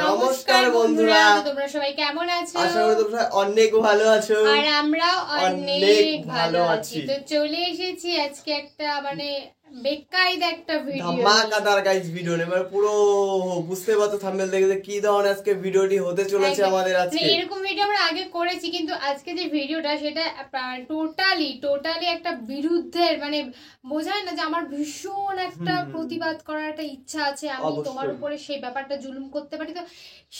নমস্কার বন্ধুরা, তোমরা সবাই কেমন আছো? আশা করি তোমরা অনেক ভালো আছো আর আমরাও অনেক ভালো আছি। তো চলে এসেছি আজকে একটা বেকায়দা একটা ভিডিও, ধামাকাদার গাইস ভিডিও মানে পুরো বুঝতে পারছো থাম্বনেল দেখে কি ধরনের আজকে ভিডিওটি হতে চলেছে আমাদের আজকে। এরকম ভিডিও আমরা আগে করেছি, কিন্তু আজকে যে ভিডিওটা সেটা টোটালি একটা বিরুদ্ধের, বোঝায় না যে আমার ভীষণ একটা প্রতিবাদ করার একটা ইচ্ছা আছে, আমি তোমার উপরে সেই ব্যাপারটা জুলুম করতে পারি। তো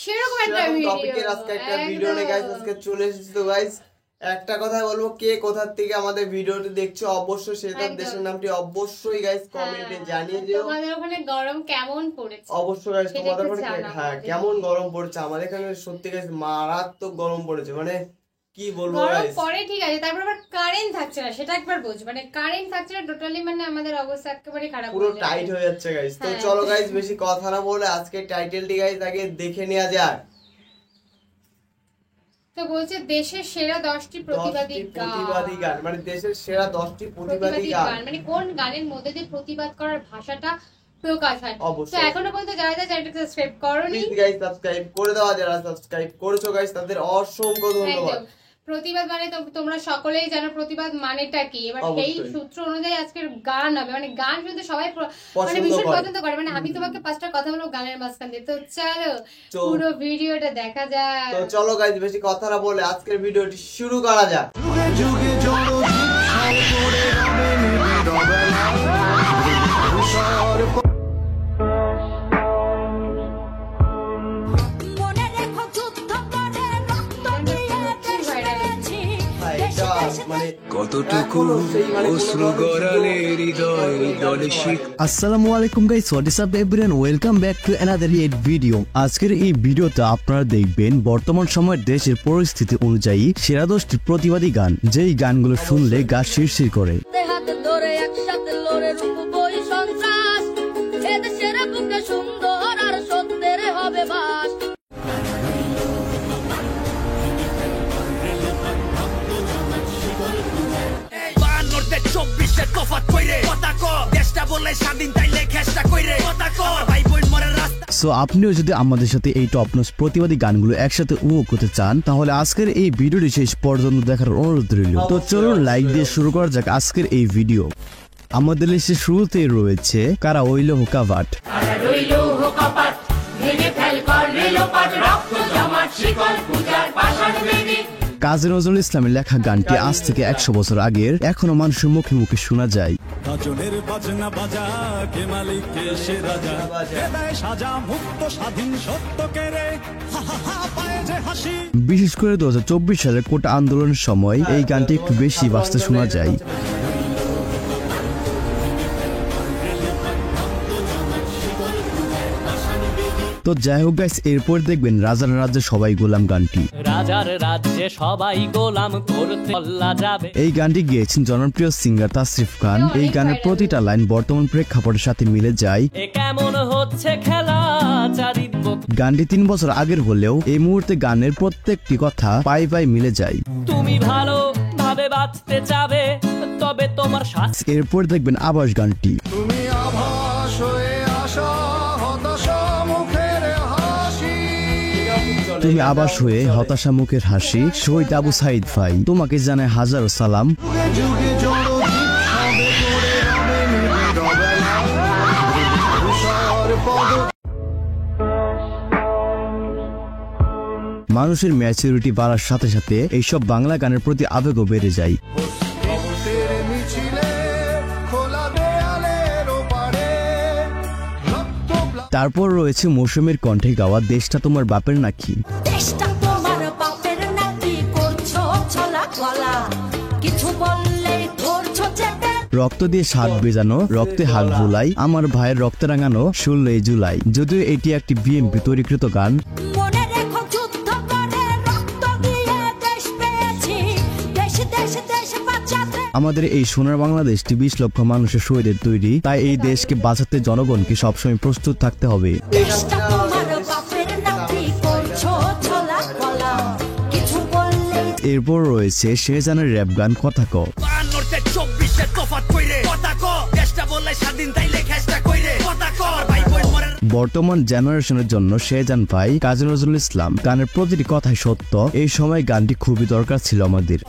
সেরকম একটা টপিকের আজকে একটা ভিডিও নিয়ে গাইস আজকে চলে এসেছি। তো গাইস একটা কথা বলবো, কে কোথা থেকে আমাদের ভিডিওটি দেখছো অবশ্যই সেটা দেশের নামটি অবশ্যই গাইস কমেন্টে জানিয়ে দিও। তোমাদের ওখানে গরম কেমন পড়েছে অবশ্যই গাইস, তোমাদের ওখানে কেমন গরম পড়ছে? আমাদের এখানে সত্যি গাইস মারাত্মক গরম পড়েছে, কি বলবো গরম পড়ে ঠিক আছে, তারপর আবার কারেন্ট থাকছে না, সেটা একবার বুঝ। কারেন্ট থাকছে না টোটালি, আমাদের অবস্থা একেবারে খারাপ, পুরো টাইট হয়ে যাচ্ছে গাইস। তো চলো গাইস বেশি কথা না বলে আজকে টাইটেলটি গাইস আগে দেখে নেওয়া যাক। তো বলছে দেশের সেরা 10টি প্রতিবাদী গান, দেশের সেরা 10টি প্রতিবাদী গান, কোন গানের মধ্যে দিয়ে প্রতিবাদ করার ভাষাটা প্রকাশ হয়। তো এখনো পর্যন্ত যারা চ্যানেলটাকে সাবস্ক্রাইব করোনি প্লিজ গাইস সাবস্ক্রাইব করে দাও, যারা সাবস্ক্রাইব করেছো গাইস তাদের অসংখ্য ধন্যবাদ। প্রতিবাদ তোমরা সকলেই জানো প্রতিবাদ মানেটা কি। এবার সেই সূত্র অনুযায়ী আজকের গান হবে, গান শুনতে সবাই ভীষণ পছন্দ করে। আমি তোমাকে 5টা কথা বলবো গানের মাঝখান দিয়ে। তো চলো পুরো ভিডিওটা দেখা যাক। তো চলো গাইস বেশি কথা না বলে আজকের ভিডিওটি শুরু করা যাক। আসসালামু আলাইকুম guys, what is up everyone, welcome back to another it video. আজকের এই ভিডিওতে আপনারা দেখবেন বর্তমান সময়ের দেশের পরিস্থিতি অনুযায়ী সেরা 10টি প্রতিবাদী গান, যেই গানগুলো শুনলে গা শিরশির করে। সো আপনিও যদি আমাদের সাথে এই টপ নোজ প্রতিবাদী গানগুলো একসাথে উপভোগ করতে চান, তাহলে আজকের এই ভিডিওটি শেষ পর্যন্ত দেখার অনুরোধ রইল। তো চলুন লাইক দিয়ে শুরু করা যাক আজকের এই ভিডিও। আমাদের লিস্টের শুরুতেই রয়েছে কারা ওইল হোকা ভাট। কাজী নজরুল ইসলামের লেখা গানটি আজ থেকে 100 বছর আগের, এখনো মানুষের মুখে মুখে শোনা যায়। বিশেষ করে 2024 সালের কোটা আন্দোলনের সময় এই গানটি একটু বেশি বাজতে শোনা যায়। তো যাই হোক গাইস, এরপর দেখবেন রাজার রাজ্যে সবাই গোলাম গানটি। রাজার রাজ্যে সবাই গোলাম করতে যাবে। এই গানটি গেয়েছেন জনপ্রিয় সিঙ্গার তাসরিফ খান। এই গানের প্রতিটা লাইন বর্তমান প্রেক্ষাপটের সাথে মিলে যায়। কেমন হচ্ছে খেলা গানটি 3 বছর আগের হলেও এই মুহূর্তে গানের প্রত্যেকটি কথা পাই পাই মিলে যায়। তুমি ভালো ভাবে বাঁচতে চাবে তবে তোমার সাথে। এরপর দেখবেন আবাস গানটি। তুমি আভাস হয়ে আসা তুমি আবাস হয়ে হতাশা মুখের হাসি, শহীদ আবু সাইদ ভাই তোমাকে জানায় হাজারো সালাম। মানুষের ম্যাচুরিটি বাড়ার সাথে সাথে এইসব বাংলা গানের প্রতি আবেগও বেড়ে যায়। তারপর রয়েছে মৌসুমের কণ্ঠে গাওয়া দেশটা তোমার বাপের নাকি। রক্ত দিয়ে শাক বেজানো, রক্তে হাত ভুলাই, আমার ভাইয়ের রক্তে রাঙানো 16 জুলাই। যদিও এটি একটি বিএনপি তৈরিকৃত গান। আমাদের এই সোনার বাংলাদেশটি 20 লক্ষ মানুষের শহীদের তৈরি, তাই এই দেশকে বাঁচাতে জনগণকে সবসময় প্রস্তুত থাকতে হবে। এরপর রয়েছে শেহজানের র‍্যাপ গান কথা ক। বর্তমান জেনারেশনের জন্য শেজান ভাই, কাজী নজরুল ইসলাম গানের প্রতিটি কথাই সত্য। এই সময় গানটি খুবই দরকার ছিল আমাদের।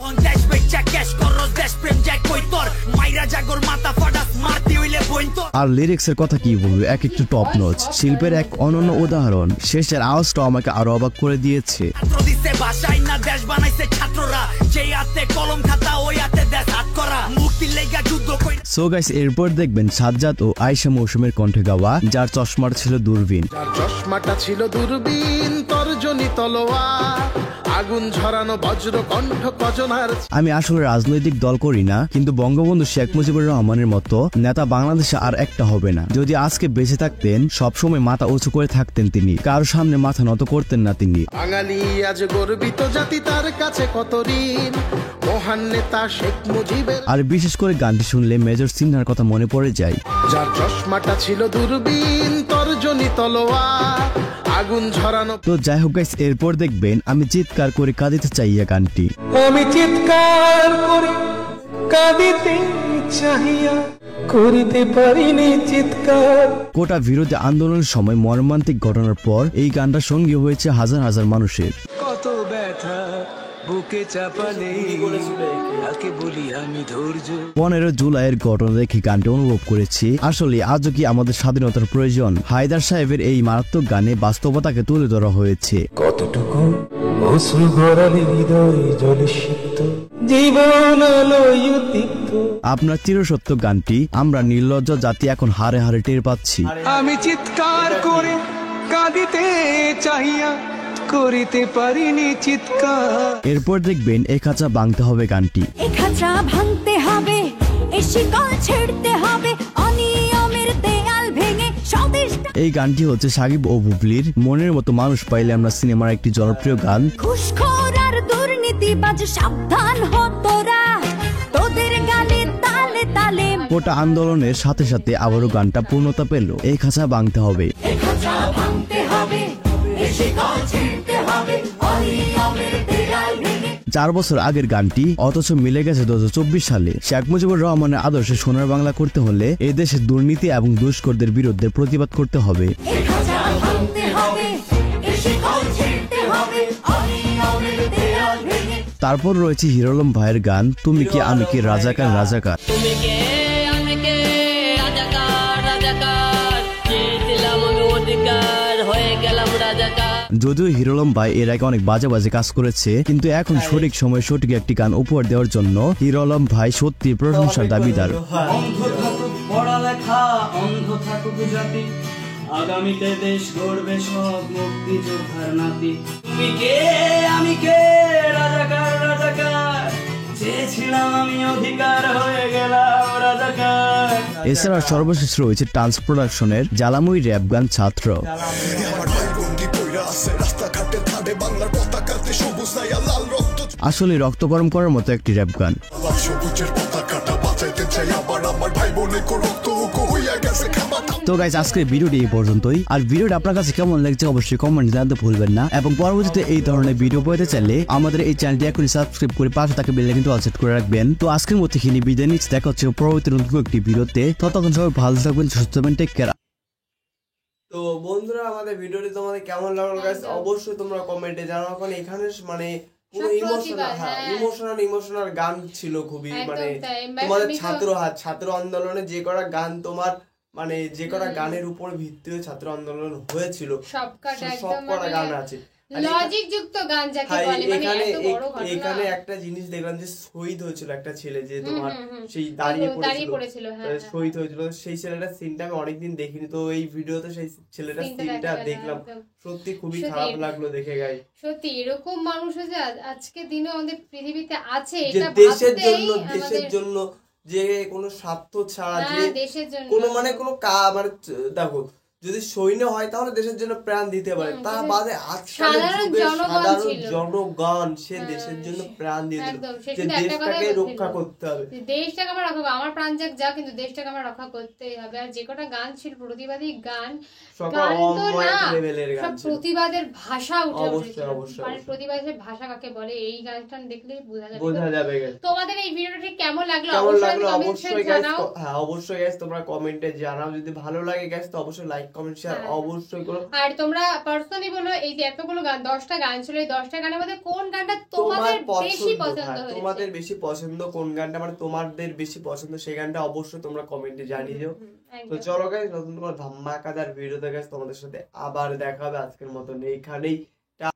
আর লিরিক্সের কথা কি বলবো, এক একটু টপ নচ, শিল্পের এক অনন্য উদাহরণ। শেষের আওয়াজটা আমাকে আরো অবাক করে দিয়েছে। সো গাইস, এরপর দেখবেন সাজ্জাদ ও আয়েশা মৌসুমের কণ্ঠে গাওয়া যার চশমাটা ছিল দূরবীন। চশমাটা ছিল দূরবীন, তর্জনী তলোয়ার, আগুন ঝরানো বজ্র কণ্ঠ কজনার। আমি আসলে রাজনৈতিক দল করি না, কিন্তু বঙ্গবন্ধু শেখ মুজিবুর রহমানের মতো নেতা বাংলাদেশে আর একটা হবে না। যদি আজকে বেঁচে থাকতেন, সবসময় মাথা উঁচু করে থাকতেন তিনি, কারোর সামনে মাথা নত করতেন না তিনি। বাঙালি আজ গর্বিত জাতি, তার কাছে কত ঋণ মহান নেতা শেখ মুজিবের। আর বিশেষ করে গানটি শুনলে মেজর সিনহার কথা মনে পড়ে যায়। যার চশমাটা ছিল দূরবীন, তর্জনী তলোয়ার, আগুন ঝরানো। তো যাই হোক গাইস, এরপর দেখবেন আমি চিৎকার করে কাঁদিতে চাইয়া গানটি। আমি চিৎকার করে কাঁদিতে চাহিয়া করিতে পারিনি চিৎকার। কোটা বিরোধী আন্দোলনের সময় মর্মান্তিক ঘটনার পর এই গানটা সঙ্গী হয়েছে হাজার হাজার মানুষের। কত ব্যথা বুকে চাপালে কাকে বলি আমি ধৈর্য। 15 জুলাইয়ের ঘটনা দেখে গানটি অনুভব করেছি। আসলে আজও কি আমাদের স্বাধীনতার প্রয়োজন? হায়দার সাহেবের এই মারাত্মক গানে বাস্তবতাকে তুলে ধরা হয়েছে। কতটুকু অশ্রু গড়ালে হৃদয় জলে সিক্ত, জীবন আলোয় উদ্দীপ্ত। আপনার চিরসত্য গানটি আমরা নির্লজ্জ জাতি এখন হারে হারে টের পাচ্ছি। আমি চিৎকার করে কাঁদিতে চাহিয়া করিতে পারিনি চিৎকার। এরপর দেখবেন এ খাঁচা ভাঙতে হবে গানটি। এ খাঁচা ভাঙতে হবে, এ শিকল ছেড়তে হবে, অনিয়মের দেয়াল ভেঙে স্বদেশটা। এই গানটি হচ্ছে সাকিব ও বুবলির মনের মতো মানুষ পাইলে আমরা সিনেমার একটি জনপ্রিয় গান। ঘুষখোর আর দুর্নীতিবাজ সাবধান হ তোরা, তোদের গালে তালে তালে। কোটা আন্দোলনের সাথে সাথে আবারও গানটা পূর্ণতা পেল। এই খাঁচা ভাঙতে হবে। এ খাঁচা ভাঙতে হবে, এ শিকল ছিঁড়তে হবে, অনিয়মের দেয়াল ভেঙে। 4 বছর আগের গানটি, অথচ মিলে গেছে 2024 সালে। শেখ মুজিবুর রহমানের আদর্শে সোনার বাংলা করতে হলে এই দেশে দুর্নীতি এবং দুষ্করদের বিরুদ্ধে প্রতিবাদ করতে হবে। এ খাঁচা ভাঙতে হবে, এ শিকল ছিঁড়তে হবে, অনিয়মের দেয়াল ভেঙে। তারপর রয়েছে হিরো আলম ভাইয়ের গান তুমি কি আমি কি, রাজাকার রাজাকার। তুমি কে আমি কে, রাজাকার রাজাকার, চেয়েছিলাম আমি অধিকার, হয়ে গেলাম রাজাকার। যদিও হিরো আলম ভাই এর আগে অনেক বাজে বাজে কাজ করেছে, কিন্তু এখন সঠিক সময় সঠিক একটি গান উপহার দেওয়ার জন্য হিরো আলম ভাই সত্যি প্রশংসার দাবিদার। অন্ধ থাকুক পড়ালেখা, অন্ধ থাকুক জাতি, আগামীতে দেশ গড়বে সব মুক্তিযোদ্ধার নাতি। তুমি কে আমি কে, রাজাকার রাজাকার, চেয়েছিলাম আমি অধিকার, হয়ে গেলাম রাজাকার। এছাড়া সর্বশেষ রয়েছে টান্স প্রোডাকশনের জ্বালাময়ী র্যাপ গান ছাত্র। আসলে রক্ত গরম করার মতো একটি র্যাপ গান। তো গাইস, আজকের ভিডিওটি এই পর্যন্তই। আর ভিডিওটা আপনার কাছে কেমন লাগছে অবশ্যই কমেন্ট জানাতে ভুলবেন না। এবং পরবর্তীতে এই ধরনের ভিডিও পেতে চাইলে আমাদের এই চ্যানেলটি এখনই সাবস্ক্রাইব করে পাশে থাকা বেল আইকনটি অল সেট করে রাখবেন। তো আজকের মতো এখানে বিদায় নিচ্ছি, দেখা হচ্ছে পরবর্তী নতুন একটি ভিডিওতে। ততক্ষণ সবাই ভালো থাকবেন, সুস্থ থাকবেন, টেক কেয়ার। তো বন্ধুরা, আমাদের ভিডিওটি তোমাদের কেমন লাগলো গাইস অবশ্যই তোমরা কমেন্টে জানাও। কারণ এখানে মানে পুরো ইমোশনাল গান ছিল খুবই, মানে তোমাদের ছাত্র আন্দোলনে যে কটা গান তোমার, মানে যে কটা গানের উপর ভিত্তি হয়ে ছাত্র আন্দোলন হয়েছিল সব কটা গান আছে। লজিক যুক্ত গান যাকে বলে, মানে এত বড় ঘটনা। এখানে একটা জিনিস দেখলাম যে শহীদ হয়েছিল একটা ছেলে, যে তোমার সেই দাঁড়িয়ে পড়েছিল, শহীদ হয়েছিল। সেই ছেলেটার সিনটা আমি অনেকদিন দেখিনি, তো এই ভিডিওতে সেই ছেলেটার সিনটা দেখলাম, সত্যি খুবই খারাপ লাগলো দেখে গাই। সত্যি এরকম মানুষ যে আজকে দিনে আমাদের পৃথিবীতে আছে, যে এটা দেশের জন্য যে কোনো স্বার্থ ছাড়া, যে দেশের জন্য কোনো মানে কোনো মানে দেখো যদি সৈন্য হয় তাহলে দেশের জন্য প্রাণ দিতে পারে, তা বাদে সাধারণ জনগণ সে দেশের জন্য প্রাণ দিয়ে দিল, যে দেশটাকে রক্ষা করতে হবে। দেশটাকে আমার রক্ষা, আমার প্রাণ যাক যা, কিন্তু দেশটাকে আমার রক্ষা করতেই হবে। আর যে কটা গান ছিল প্রতিবাদী গান, প্রতিবাদের ভাষা উঠে মানে প্রতিবাদের ভাষা কাকে বলে এই গানটা দেখলেই বোঝা যাবে। তোমাদের এই ভিডিওটি কেমন লাগলো অবশ্যই গাইস, হ্যাঁ অবশ্যই গাইস তোমরা কমেন্টে জানাও। যদি ভালো লাগে গাইস তো অবশ্যই লাইক কমেন্ট শেয়ার অবশ্যই করো। আর তোমরা পার্সোনালি বলো এই যে এতগুলো গান 10টা গান ছিল, এই 10টা গানের মধ্যে কোন গানটা তোমাদের বেশি পছন্দ হয়েছে, তোমাদের বেশি পছন্দ কোন গানটা, মানে তোমাদের বেশি পছন্দ সেই গানটা অবশ্যই তোমরা কমেন্টে জানিয়ে দিও। তো চলো গাইস, নতুন কোনো ধামাকাদার ভিডিওতে গাইস তোমাদের সাথে আবার দেখা হবে। আজকের মতন এইখানেই